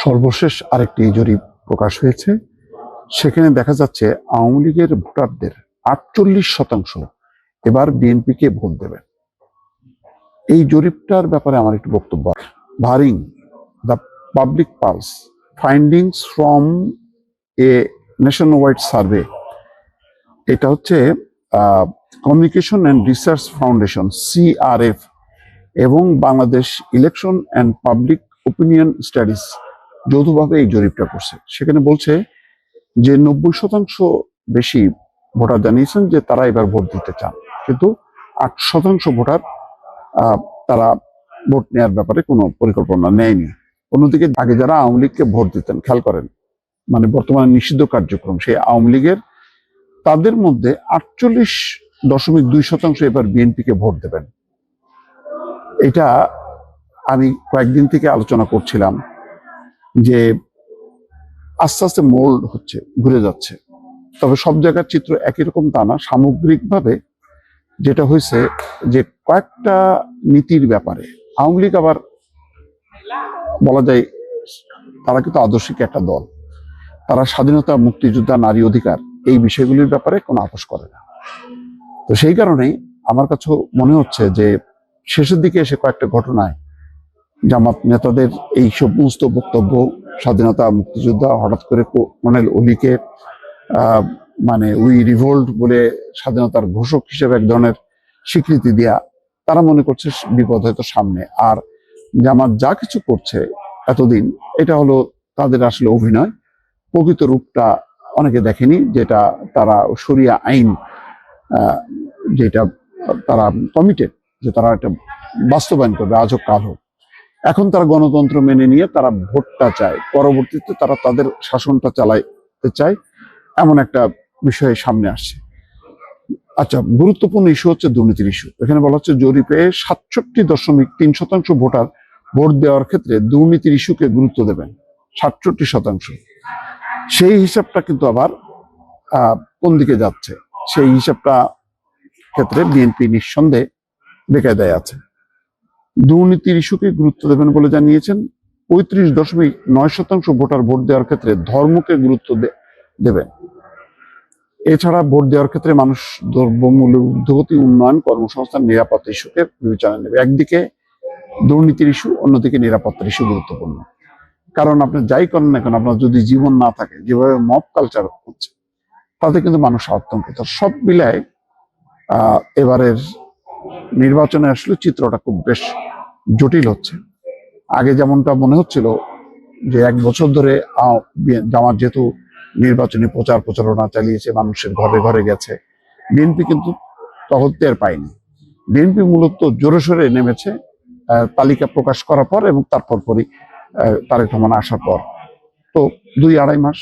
সর্বশেষ আরেকটি জরিপ প্রকাশ হয়েছে। সেখানে দেখা যাচ্ছে আওয়ামী লীগের ভোটারদের 48% এবার বিএনপিকে ভোট দেবেন। এই জরিপটার ব্যাপারে আমার একটু বক্তব্য। ভারিং the public pulse findings from a nationwide survey, এটা হচ্ছে communication and research foundation CRF এবং Bangladesh election and public opinion studies যৌথভাবে এই জরিপটা করছে। সেখানে বলছে যে 90% বেশি ভোটার জানিয়েছেন যে তারা এবার ভোট দিতে চান, কিন্তু 8% ভোটার তারা ভোট নেওয়ার ব্যাপারে কোনো পরিকল্পনা নেয়নি। অন্যদিকে আগে যারা আওয়ামী লীগকে ভোট দিতেন, খেয়াল করেন, মানে বর্তমানে নিষিদ্ধ কার্যক্রম সেই আওয়ামী লীগের, তাদের মধ্যে 48.2% এবার বিএনপিকে ভোট দেবেন। এটা আমি কয়েকদিন থেকে আলোচনা করছিলাম যে আস্তে আস্তে মোল্ড হচ্ছে, ঘুরে যাচ্ছে। তবে সব জায়গার চিত্র একই রকম তা না। সামগ্রিকভাবে যেটা হয়েছে যে কয়েকটা নীতির ব্যাপারে আওয়ামী লীগ আবার বলা যায় তারা কিন্তু আদর্শিক একটা দল। তারা স্বাধীনতা, মুক্তিযোদ্ধা, নারী অধিকার এই বিষয়গুলির ব্যাপারে কোনো আপোষ করে না। তো সেই কারণেই আমার কাছে মনে হচ্ছে যে শেষের দিকে এসে কয়েকটা ঘটনায় জামাত নেতাদের এই সমস্ত বক্তব্য, স্বাধীনতা, মুক্তিযোদ্ধা, হঠাৎ করে কর্নেল অলিকে মানে উই রিভোল্ট বলে স্বাধীনতার ঘোষক হিসেবে এক ধরনের স্বীকৃতি দেয়া, তারা মনে করছে বিপদ হয়তো সামনে। আর জামাত যা কিছু করছে এতদিন, এটা হলো তাদের আসলে অভিনয়। প্রকৃত রূপটা অনেকে দেখেনি, যেটা তারা শরিয়া আইন যেটা তারা কমিটেড যে তারা এটা বাস্তবায়ন করবে আজ হোক কাল হোক। এখন তারা গণতন্ত্র মেনে নিয়ে তারা ভোটটা চায়, পরবর্তীতে তারা তাদের শাসনটা চালাইতে চায়, এমন একটা বিষয় সামনে আসছে। আচ্ছা, গুরুত্বপূর্ণ ইস্যু হচ্ছে দুর্নীতির ইস্যু। এখানে বলা হচ্ছে জরিপে 67.3% ভোটার ভোট দেওয়ার ক্ষেত্রে দুর্নীতির ইস্যুকে গুরুত্ব দেবেন। 67%। সেই হিসাবটা কিন্তু আবার কোন দিকে যাচ্ছে সেই হিসাবটা ক্ষেত্রে বিএনপি নিঃসন্দেহে বেকায়দায় আছে। দুর্নীতির ইস্যুকে গুরুত্ব দেবেন বলে জানিয়েছেন 35.9% ভোটার ভোট দেওয়ার ক্ষেত্রে ধর্মকে গুরুত্ব দেবেন। এছাড়া ভোট দেওয়ার ক্ষেত্রে মানুষ দ্রব্যমূল্যের ঊর্ধ্বগতি, উন্নয়ন, কর্মসংস্থান, নিরাপত্তা ইস্যুকে বিবেচনায় নেবে। একদিকে দুর্নীতির ইস্যু, অন্যদিকে নিরাপত্তার ইস্যু গুরুত্বপূর্ণ। কারণ আপনি যাই করেন না কেন, আপনার যদি জীবন না থাকে, যেভাবে মব কালচার হচ্ছে, তাতে কিন্তু মানুষ আতঙ্কিত। সব মিলায় এবারের নির্বাচনে আসলে চিত্রটা খুব বেশ জটিল হচ্ছে। আগে যেমনটা মনে হচ্ছিল যে 1 বছর ধরে জামাত যেহেতু নির্বাচনী প্রচারণা চালিয়েছে, মানুষের ঘরে ঘরে গেছে, বিএনপি কিন্তু তখন টের পায়নি। বিএনপি মূলত জোরে সোরে নেমেছে তালিকা প্রকাশ করার পর এবং তারপর পরই তারেক রহমান আসার পর। তো 2-2.5 মাস